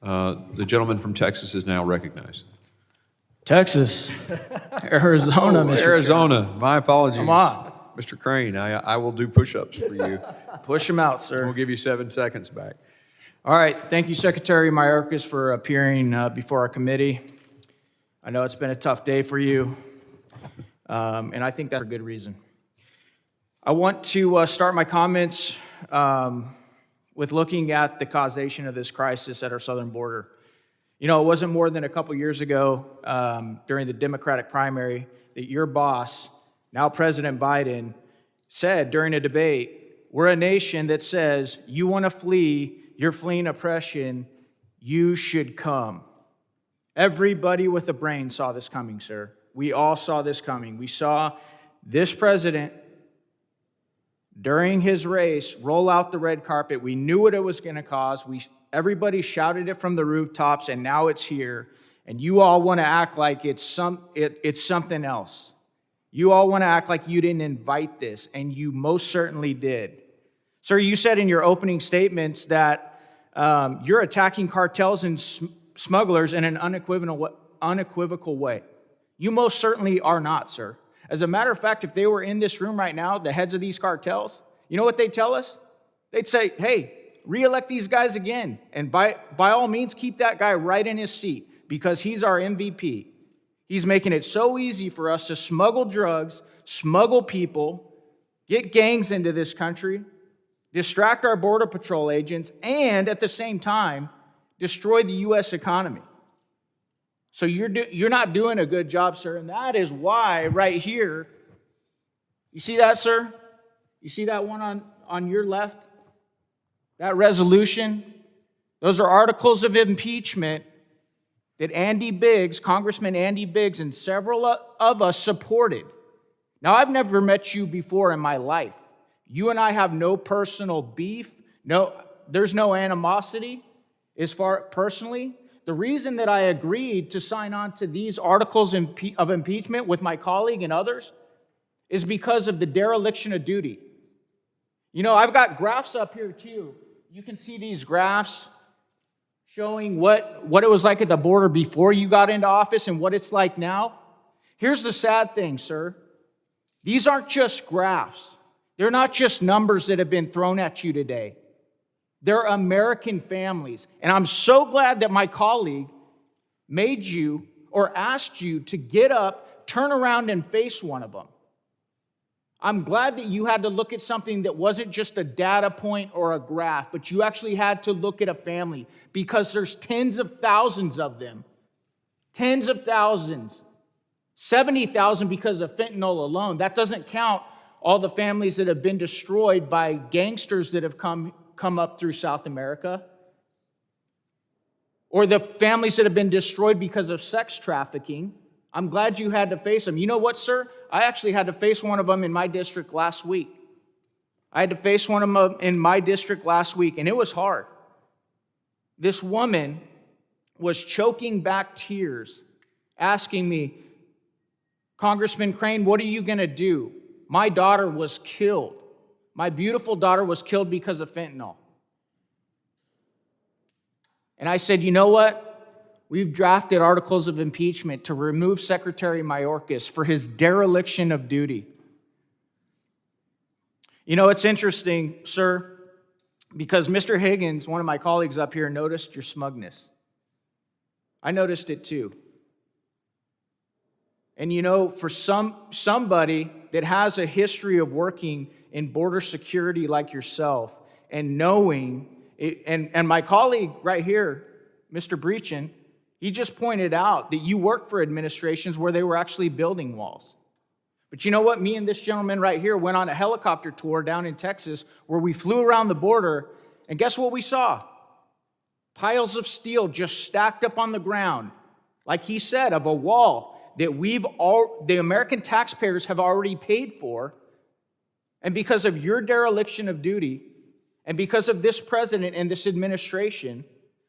The gentleman from Texas is now recognized. Texas, Arizona, Mr. Arizona. My apologies. Come on. Mr. Crane, I will do push-ups for you. Push them out, sir. We'll give you 7 seconds back. All right. Thank you, Secretary Mayorkas, for appearing before our committee. I know it's been a tough day for you, and I think that's for good reason. I want to start my comments with looking at the causation of this crisis at our southern border. You know, it wasn't more than a couple years ago during the Democratic primary that your boss, now President Biden, said during a debate, we're a nation that says, you want to flee, you're fleeing oppression, you should come. Everybody with a brain saw this coming, sir. We all saw this coming. We saw this president, during his race, roll out the red carpet. We knew what it was going to cause. Everybody shouted it from the rooftops, and now it's here. And you all want to act like it's something else. You all want to act like you didn't invite this, and you most certainly did. Sir, you said in your opening statements that you're attacking cartels and smugglers in an unequivocal way. You most certainly are not, sir. As a matter of fact, if they were in this room right now, the heads of these cartels, you know what they'd tell us? They'd say, hey, re-elect these guys again, and by all means, keep that guy right in his seat because he's our MVP. He's making it so easy for us to smuggle drugs, smuggle people, get gangs into this country, distract our Border Patrol agents, and at the same time, destroy the U.S. economy. So you're not doing a good job, sir, and that is why right here, you see that, sir? You see that one on your left? That resolution? Those are articles of impeachment that Andy Biggs, Congressman Andy Biggs, and several of us supported. Now, I've never met you before in my life. You and I have no personal beef. There's no animosity as far personally. The reason that I agreed to sign on to these articles of impeachment with my colleague and others is because of the dereliction of duty. You know, I've got graphs up here too. You can see these graphs showing what it was like at the border before you got into office and what it's like now. Here's the sad thing, sir. These aren't just graphs. They're not just numbers that have been thrown at you today. They're American families. And I'm so glad that my colleague made you or asked you to get up, turn around, and face one of them. I'm glad that you had to look at something that wasn't just a data point or a graph, but you actually had to look at a family because there's tens of thousands of them. Tens of thousands. 70,000 because of fentanyl alone. That doesn't count all the families that have been destroyed by gangsters that have come up through South America, or the families that have been destroyed because of sex trafficking. I'm glad you had to face them. You know what, sir? I actually had to face one of them in my district last week. And it was hard. This woman was choking back tears, asking me, Congressman Crane, what are you going to do? My daughter was killed. My beautiful daughter was killed because of fentanyl. And I said, you know what? We've drafted articles of impeachment to remove Secretary Mayorkas for his dereliction of duty. You know, it's interesting, sir, because Mr. Higgins, one of my colleagues up here, noticed your smugness. I noticed it too. And you know, for somebody that has a history of working in border security like yourself and knowing, and my colleague right here, Mr. Breachin, he just pointed out that you worked for administrations where they were actually building walls. But you know what? Me and this gentleman right here went on a helicopter tour down in Texas where we flew around the border, and guess what we saw? Piles of steel just stacked up on the ground, like he said, of a wall that the American taxpayers have already paid for. And because of your dereliction of duty, and because of this president and this administration,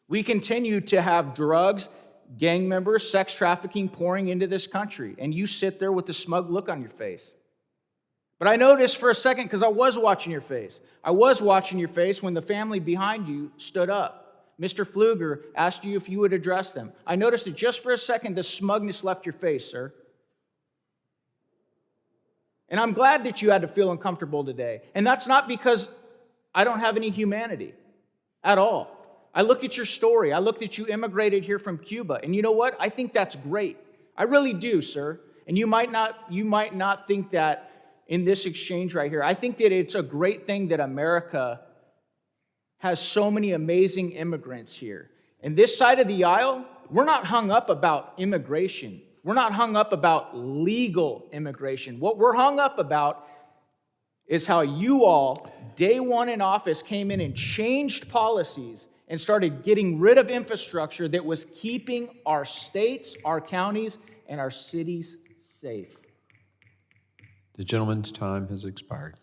we continue to have drugs, gang members, sex trafficking pouring into this country. And you sit there with a smug look on your face. But I noticed for a second, because I was watching your face. I was watching your face when the family behind you stood up. Mr. Pfluger asked you if you would address them. I noticed that just for a second, the smugness left your face, sir. And I'm glad that you had to feel uncomfortable today. And that's not because I don't have any humanity at all. I look at your story. I look that you immigrated here from Cuba. And you know what? I think that's great. I really do, sir. And you might not think that in this exchange right here. I think that it's a great thing that America has so many amazing immigrants here. And this side of the aisle, we're not hung up about immigration. We're not hung up about legal immigration. What we're hung up about is how you all, day one in office, came in and changed policies and started getting rid of infrastructure that was keeping our states, our counties, and our cities safe. The gentleman's time has expired.